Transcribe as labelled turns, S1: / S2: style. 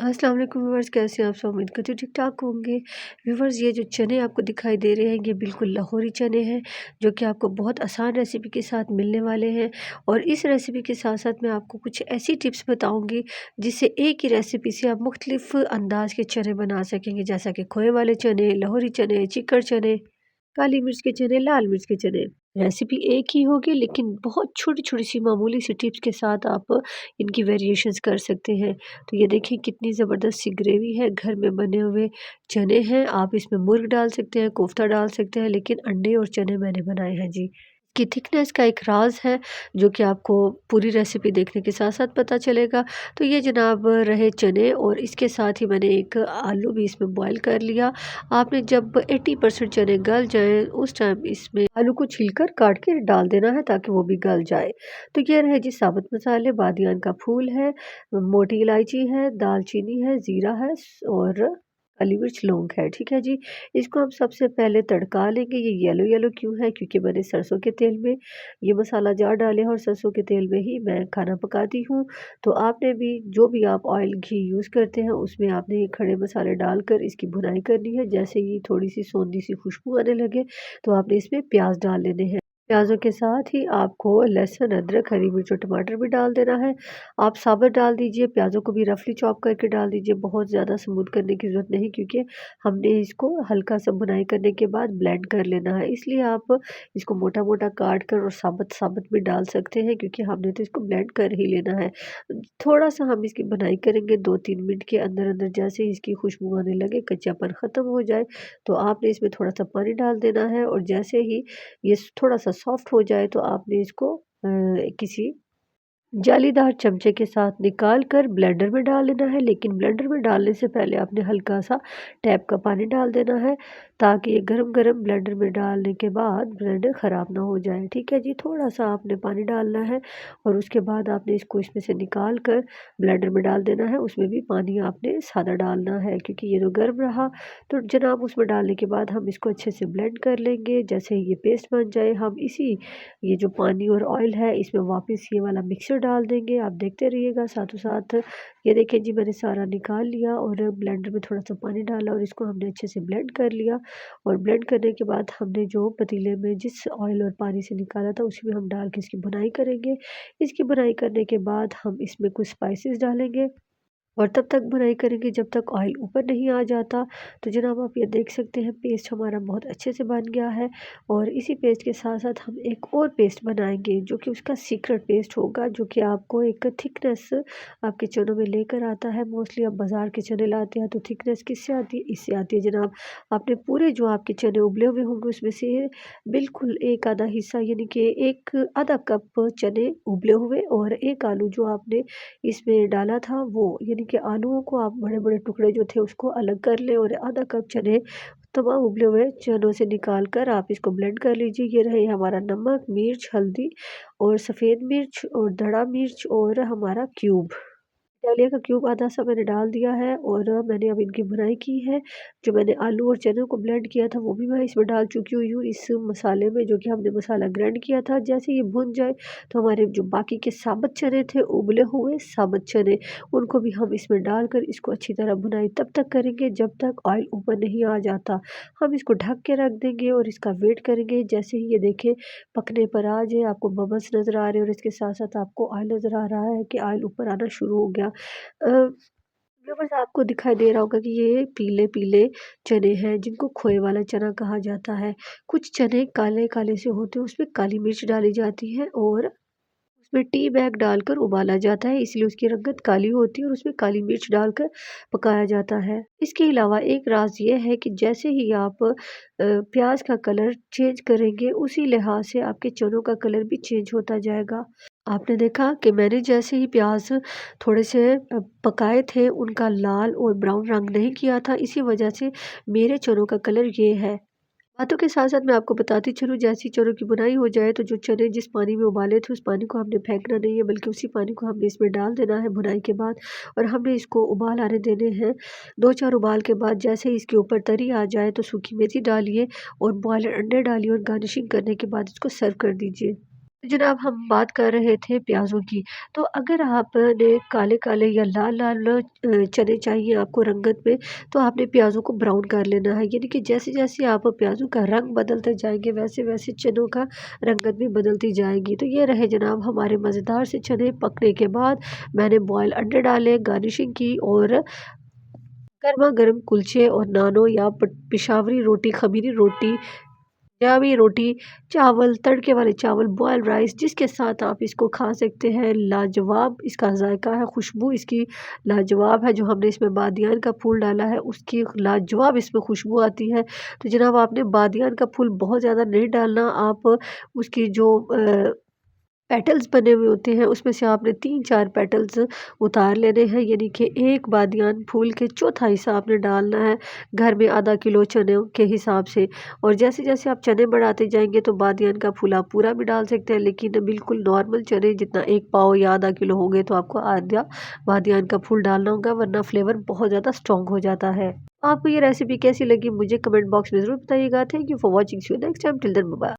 S1: अस्सलाम वालेकुम व्यूअर्स, कैसे हैं आप सब? उम्मीद करती हूँ ठीक-ठाक होंगे। व्यूअर्स, ये जो चने आपको दिखाई दे रहे हैं, ये बिल्कुल लाहौरी चने हैं, जो कि आपको बहुत आसान रेसिपी के साथ मिलने वाले हैं। और इस रेसिपी के साथ-साथ मैं आपको कुछ ऐसी टिप्स बताऊँगी, जिससे एक ही रेसिपी से आप मुख्तलिफ अंदाज़ के चने बना सकेंगे, जैसा कि खोए वाले चने, लाहौरी चने, चिकन चने, काली मिर्च के चने, लाल मिर्च के चने। रेसिपी एक ही होगी, लेकिन बहुत छोटी-छोटी सी मामूली सी टिप्स के साथ आप इनकी वेरिएशंस कर सकते हैं। तो ये देखिए कितनी ज़बरदस्त सी ग्रेवी है, घर में बने हुए चने हैं। आप इसमें मुर्ग डाल सकते हैं, कोफ्ता डाल सकते हैं, लेकिन अंडे और चने मैंने बनाए हैं जी। की थिकनेस का एक राज है, जो कि आपको पूरी रेसिपी देखने के साथ साथ पता चलेगा। तो ये जनाब रहे चने, और इसके साथ ही मैंने एक आलू भी इसमें बॉईल कर लिया। आपने जब 80% चने गल जाएं, उस टाइम इसमें आलू को छिलकर काट के डाल देना है, ताकि वो भी गल जाए। तो ये रहे जी साबुत मसाले। बादियान का फूल है, मोटी इलायची है, दालचीनी है, ज़ीरा है, और काली मिर्च, लौंग है। ठीक है जी। इसको हम सबसे पहले तड़का लेंगे। ये येलो येलो क्यों है? क्योंकि मैंने सरसों के तेल में ये मसाला जार डाले हैं, और सरसों के तेल में ही मैं खाना पकाती हूँ। तो आपने भी जो भी आप ऑयल घी यूज़ करते हैं, उसमें आपने ये खड़े मसाले डालकर इसकी भुनाई करनी है। जैसे ही थोड़ी सी सोंधी सी खुशबू आने लगे, तो आपने इसमें प्याज डाल लेने हैं। प्याज़ों के साथ ही आपको लहसुन, अदरक, हरी मिर्च और टमाटर भी डाल देना है। आप साबुत डाल दीजिए, प्याज़ों को भी रफली चॉप करके डाल दीजिए। बहुत ज़्यादा स्मूथ करने की ज़रूरत नहीं, क्योंकि हमने इसको हल्का-सा भुनाई करने के बाद ब्लेंड कर लेना है। इसलिए आप इसको मोटा-मोटा काट कर और साबुत-साबुत भी डाल सकते हैं, क्योंकि हमने तो इसको ब्लेंड कर ही लेना है। थोड़ा-सा हम इसकी भुनाई करेंगे 2-3 मिनट के अंदर-अंदर। जैसे ही इसकी खुशबू आने लगे, कच्चापन ख़त्म हो जाए, तो आपने इसमें थोड़ा-सा पानी डाल देना है। और जैसे ही ये थोड़ा-सा सॉफ्ट हो जाए, तो आपने इसको किसी जालीदार चमचे के साथ निकाल कर ब्लेंडर में डाल लेना है। लेकिन ब्लेंडर में डालने से पहले आपने हल्का सा टैप का पानी डाल देना है, ताकि ये गरम-गरम ब्लेंडर में डालने के बाद ब्लेंडर ख़राब ना हो जाए। ठीक है जी, थोड़ा-सा आपने पानी डालना है, और उसके बाद आपने इसको इसमें से निकाल कर ब्लेंडर में डाल देना है। उसमें भी पानी आपने सादा डालना है, क्योंकि ये तो गर्म रहा। तो जनाब, उसमें डालने के बाद हम इसको अच्छे से ब्लेंड कर लेंगे। जैसे ही ये पेस्ट बन जाए, हम इसी ये जो पानी और ऑयल है, इसमें वापस ये वाला मिक्सचर डाल देंगे। आप देखते रहिएगा साथों साथ। ये देखिए जी, मैंने सारा निकाल लिया और ब्लेंडर में थोड़ा-सा पानी डाला, और इसको हमने अच्छे से ब्लेंड कर लिया। और ब्लेंड करने के बाद हमने जो पतीले में जिस ऑयल और पानी से निकाला था, उसी में हम डाल के इसकी भुनाई करेंगे। इसकी भुनाई करने के बाद हम इसमें कुछ स्पाइसेस डालेंगे, और तब तक भुनाई करेंगे जब तक ऑयल ऊपर नहीं आ जाता। तो जनाब, आप ये देख सकते हैं पेस्ट हमारा बहुत अच्छे से बन गया है। और इसी पेस्ट के साथ साथ हम एक और पेस्ट बनाएंगे, जो कि उसका सीक्रेट पेस्ट होगा, जो कि आपको एक थिकनेस आपके चनों में लेकर आता है। मोस्टली आप बाज़ार के चने लाते हैं, तो थिकनेस किससे आती है? इससे आती है जनाब। आपने पूरे जो आपके चने उबले हुए होंगे, उसमें से बिल्कुल एक आधा हिस्सा, यानी कि एक आधा कप चने उबले हुए, और एक आलू जो आपने इसमें डाला था वो, यानी कि आलूओं को आप बड़े-बड़े टुकड़े जो थे उसको अलग कर लें, और आधा कप चने तमाम उबले हुए चनों से निकाल कर आप इसको ब्लेंड कर लीजिए। ये रहे हमारा नमक, मिर्च, हल्दी, और सफ़ेद मिर्च, और धड़ा मिर्च, और हमारा क्यूब। डालिया का क्यूब आधा सा मैंने डाल दिया है, और मैंने अब इनकी भुनाई की है। जो मैंने आलू और चने को ब्लेंड किया था, वो भी मैं इसमें डाल चुकी हुई हूँ, इस मसाले में, जो कि हमने मसाला ग्राइंड किया था। जैसे ये भुन जाए, तो हमारे जो बाकी के साबुत चने थे, उबले हुए साबुत चने, उनको भी हम इसमें डालकर इसको अच्छी तरह भुनाई तब तक करेंगे जब तक ऑयल ऊपर नहीं आ जाता। हम इसको ढक के रख देंगे, और इसका वेट करेंगे। जैसे ही ये देखें पकने पर आ जाए, आपको बबल्स नज़र आ रहे हैं, और इसके साथ-साथ आपको ऑयल नज़र आ रहा है कि ऑयल ऊपर आना शुरू हो गया। व्यूअर्स, आपको दिखाई दे रहा होगा कि ये पीले-पीले चने हैं, जिनको खोए वाला चना कहा जाता है। कुछ चने काले-काले से होते हैं, उसमें काली मिर्च डाली जाती है, और उसमें टी बैग डालकर उबाला जाता है, इसलिए उसकी रंगत काली होती है, और उसमें काली मिर्च डालकर पकाया जाता है। इसके अलावा एक राज ये है कि जैसे ही आप प्याज का कलर चेंज करेंगे, उसी लिहाज से आपके चनों का कलर भी चेंज होता जाएगा। आपने देखा कि मैंने जैसे ही प्याज थोड़े से पकाए थे, उनका लाल और ब्राउन रंग नहीं किया था, इसी वजह से मेरे चनों का कलर ये है। बातों के साथ-साथ मैं आपको बताती चलूँ, जैसे ही चनों की बुनाई हो जाए, तो जो चने जिस पानी में उबाले थे, उस पानी को हमने फेंकना नहीं है, बल्कि उसी पानी को हमने इसमें डाल देना है भुनाई के बाद, और हमने इसको उबाल आने देने हैं। 2-4 उबाल के बाद जैसे ही इसके ऊपर तरी आ जाए, तो सूखी मेथी डालिए, और बॉयलर अंडे डालिए, और गार्निशिंग करने के बाद इसको सर्व कर दीजिए। जनाब हम बात कर रहे थे प्याज़ों की, तो अगर आपने काले-काले या लाल-लाल चने चाहिए आपको रंगत में, तो आपने प्याज़ों को ब्राउन कर लेना है। यानी कि जैसे-जैसे आप प्याज़ों का रंग बदलते जाएँगे, वैसे-वैसे चनों का रंगत भी बदलती जाएगी। तो ये रहे जनाब हमारे मज़ेदार से चने। पकने के बाद मैंने बॉयल अंडे डाले, गार्निशिंग की और गरमा-गरम कुलचे और नानों या पेशावरी रोटी, ख़मीरी रोटी, पंजाबी रोटी, चावल, तड़के वाले चावल, बॉयल राइस जिसके साथ आप इसको खा सकते हैं। लाजवाब इसका ज़ायक़ा है, खुशबू इसकी लाजवाब है। जो हमने इसमें बादियान का फूल डाला है उसकी लाजवाब इसमें खुशबू आती है। तो जनाब आपने बादियान का फूल बहुत ज़्यादा नहीं डालना, आप उसकी जो पेटल्स बने हुए होते हैं उसमें से आपने 3-4 पेटल्स उतार लेने हैं, यानी कि एक बादियान फूल के चौथा हिस्सा आपने डालना है घर में आधा किलो चने के हिसाब से। और जैसे-जैसे आप चने बढ़ाते जाएँगे तो बादियान का फूल आप पूरा भी डाल सकते हैं, लेकिन बिल्कुल नॉर्मल चने जितना 1 पाव या आधा किलो हो गए तो आपको आधा बादियान का फूल डालना होगा, वरना फ्लेवर बहुत ज़्यादा स्ट्रॉन्ग हो जाता है। आपको ये रेसिपी कैसी लगी मुझे कमेंट बॉक्स में ज़रूर बताइएगा। Thank you for watching, see you next time, till then bye bye.